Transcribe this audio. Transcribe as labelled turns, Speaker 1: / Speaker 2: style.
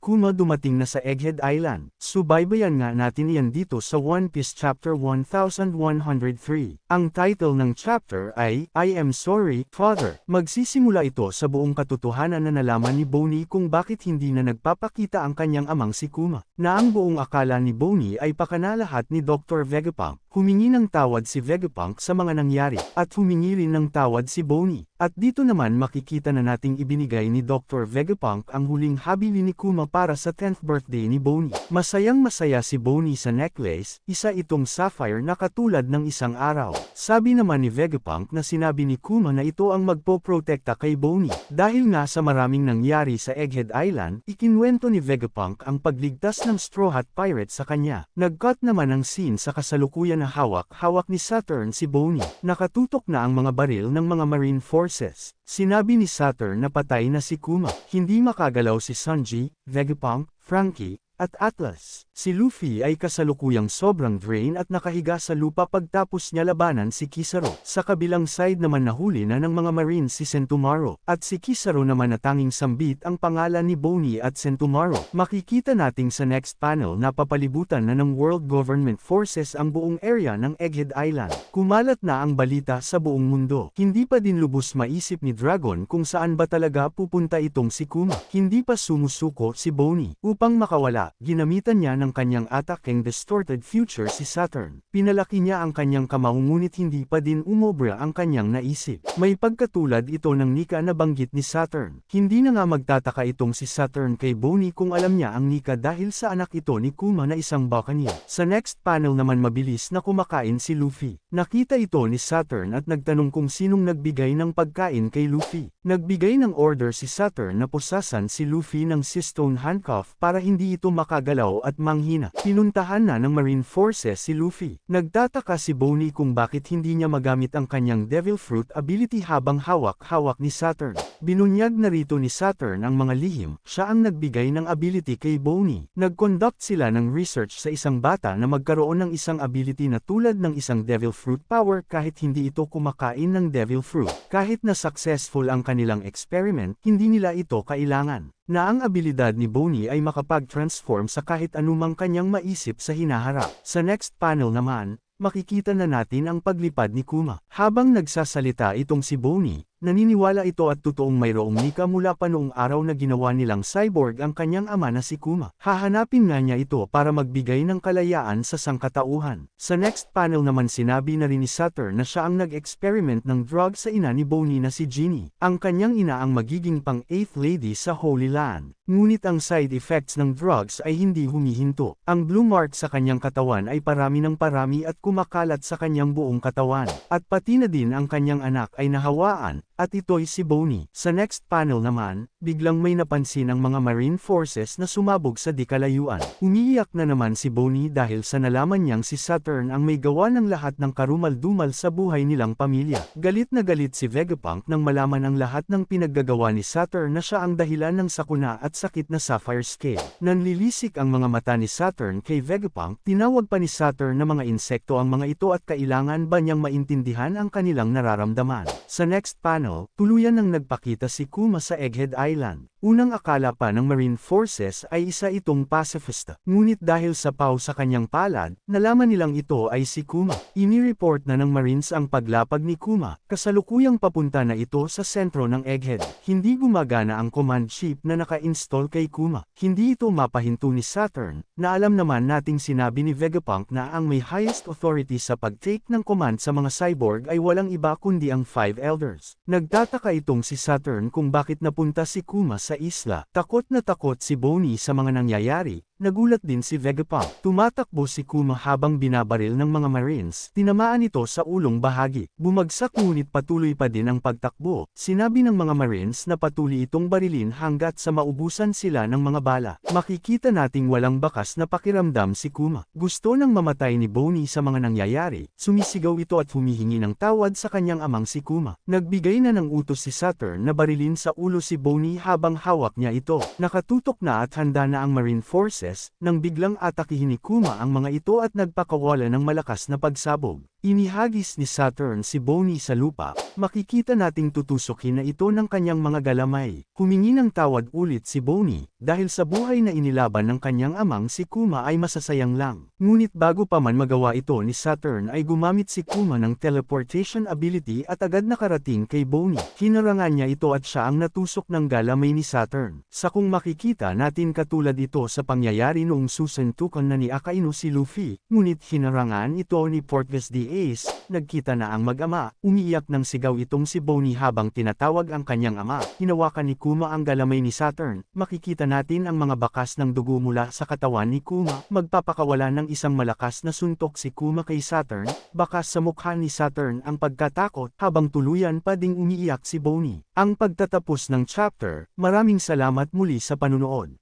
Speaker 1: Kuma dumating na sa Egghead Island. Subaybayan nga natin iyan dito sa One Piece Chapter 1103. Ang title ng chapter ay, I Am Sorry, Father. Magsisimula ito sa buong katotohanan na nalaman ni Bonnie kung bakit hindi na nagpapakita ang kanyang amang si Kuma, na ang buong akala ni Bonnie ay pakanalahat ni Dr. Vegapunk. Humingi ng tawad si Vegapunk sa mga nangyari, at humingi rin ng tawad si Bonnie. At dito naman makikita na nating ibinigay ni Dr. Vegapunk ang huling habili ni Kuma para sa 10th birthday ni Bonnie. Masayang masaya si Bonnie sa necklace, isa itong sapphire na katulad ng isang araw. Sabi naman ni Vegapunk na sinabi ni Kuma na ito ang magpoprotekta kay Bonnie. Dahil nga sa maraming nangyari sa Egghead Island, ikinwento ni Vegapunk ang pagligtas ng Straw Hat Pirate sa kanya. Nag-cut naman ang scene sa kasalukuyan na hawak-hawak ni Saturn si Bonnie. Nakatutok na ang mga baril ng mga Marine Forces. Sinabi ni Saturn na patay na si Kuma. Hindi makagalaw si Sanji, Vegapunk, Frankie, at Atlas. Si Luffy ay kasalukuyang sobrang drain at nakahiga sa lupa pagtapos niya labanan si Kizaru. Sa kabilang side naman nahuli na ng mga Marines si Sentomaru, at si Kizaru naman na tanging sambit ang pangalan ni Bonnie at Sentomaru. Makikita nating sa next panel na papalibutan na ng World Government Forces ang buong area ng Egghead Island. Kumalat na ang balita sa buong mundo. Hindi pa din lubos maisip ni Dragon kung saan ba talaga pupunta itong si Kuma. Hindi pa sumusuko si Bonnie. Upang makawala, ginamitan niya ng kanyang ataking distorted future si Saturn. Pinalaki niya ang kanyang kamao ngunit hindi pa din umobra ang kanyang naisip. May pagkatulad ito ng Nika na banggit ni Saturn. Hindi na nga magtataka itong si Saturn kay Bonnie kung alam niya ang Nika dahil sa anak ito ni Kuma na isang Buccaneer. Sa next panel naman mabilis na kumakain si Luffy. Nakita ito ni Saturn at nagtanong kung sinong nagbigay ng pagkain kay Luffy. Nagbigay ng order si Saturn na pusasan si Luffy ng Sea-Stone Handcuff para hindi ito makagalaw at manghina. Pinuntahan na ng Marine Forces si Luffy. Nagtataka si Bonnie kung bakit hindi niya magamit ang kanyang Devil Fruit ability habang hawak-hawak ni Saturn. Binunyag na rito ni Saturn ang mga lihim, siya ang nagbigay ng ability kay Bonnie. Nag-conduct sila ng research sa isang bata na magkaroon ng isang ability na tulad ng isang Devil Fruit power kahit hindi ito kumakain ng Devil Fruit. Kahit na successful ang kanilang experiment, hindi nila ito kailangan. Na ang abilidad ni Bonnie ay makapag-transform sa kahit anumang kanyang maisip sa hinaharap. Sa next panel naman, makikita na natin ang paglipad ni Kuma. Habang nagsasalita itong si Bonnie, naniniwala ito at totoong mayroong Nika mula pa noong araw na ginawa nilang cyborg ang kanyang ama na si Kuma. Hahanapin nga niya ito para magbigay ng kalayaan sa sangkatauhan. Sa next panel naman sinabi na rin ni Saturn na siya ang nag-experiment ng drug sa ina ni Bonnie na si Ginny. Ang kanyang ina ang magiging pang-8th lady sa Holy Land. Ngunit ang side effects ng drugs ay hindi humihinto. Ang blue mark sa kanyang katawan ay parami ng parami at kumakalat sa kanyang buong katawan. At pati na din ang kanyang anak ay nahawaan, at ito'y si Bonnie. Sa next panel naman, biglang may napansin ang mga Marine Forces na sumabog sa di kalayuan. Umiiyak na naman si Bonnie dahil sa nalaman niyang si Saturn ang may gawa ng lahat ng karumal-dumal sa buhay nilang pamilya. Galit na galit si Vegapunk nang malaman ang lahat ng pinaggagawa ni Saturn na siya ang dahilan ng sakuna at sakit na Sapphire Scale. Nanlilisik ang mga mata ni Saturn kay Vegapunk, tinawag pa ni Saturn na mga insekto ang mga ito at kailangan ba niyang maintindihan ang kanilang nararamdaman. Sa next panel, tuluyan nang nagpakita si Kuma sa Egghead Island. Unang akala pa ng Marine Forces ay isa itong pacifista. Ngunit dahil sa paw sa kanyang palad, nalaman nilang ito ay si Kuma. Ini-report na ng Marines ang paglapag ni Kuma. Kasalukuyang papunta na ito sa sentro ng Egghead. Hindi gumagana ang command chip na naka-install kay Kuma. Hindi ito mapahinto ni Saturn, na alam naman nating sinabi ni Vegapunk na ang may highest authority sa pag-take ng command sa mga cyborg ay walang iba kundi ang 5 elders. Nagtataka itong si Saturn kung bakit napunta si Kuma sa isla. Takot na takot si Bonnie sa mga nangyayari. Nagulat din si Vegapunk. Tumatakbo si Kuma habang binabaril ng mga Marines. Tinamaan ito sa ulong bahagi. Bumagsak ngunit patuloy pa din ang pagtakbo. Sinabi ng mga Marines na patuloy itong barilin hanggat sa maubusan sila ng mga bala. Makikita nating walang bakas na pakiramdam si Kuma. Gusto nang mamatay ni Bonnie sa mga nangyayari. Sumisigaw ito at humihingi ng tawad sa kanyang amang si Kuma. Nagbigay na ng utos si Saturn na barilin sa ulo si Bonnie habang hawak niya ito. Nakatutok na at handa na ang Marine Forces nang biglang atakihin ni Kuma ang mga ito at nagpakawala ng malakas na pagsabog. Inihagis ni Saturn si Bonnie sa lupa, makikita nating tutusukin na ito ng kanyang mga galamay. Humingi ng tawad ulit si Bonnie, dahil sa buhay na inilaban ng kanyang amang si Kuma ay masasayang lang. Ngunit bago pa man magawa ito ni Saturn ay gumamit si Kuma ng teleportation ability at agad nakarating kay Bonnie. Hinarangan niya ito at siya ang natusok ng galamay ni Saturn. Sa kung makikita natin katulad ito sa pangyayari noong susuntukan na ni Akainu si Luffy, ngunit hinarangan ito ni Portgas the Ace, nagkita na ang mag-ama, umiiyak ng sigaw itong si Bonnie habang tinatawag ang kanyang ama. Hinawakan ni Kuma ang galamay ni Saturn, makikita natin ang mga bakas ng dugo mula sa katawan ni Kuma, magpapakawala ng isang malakas na suntok si Kuma kay Saturn, bakas sa mukha ni Saturn ang pagkatakot habang tuluyan pa ding umiiyak si Bonnie. Ang pagtatapos ng chapter, maraming salamat muli sa panunood.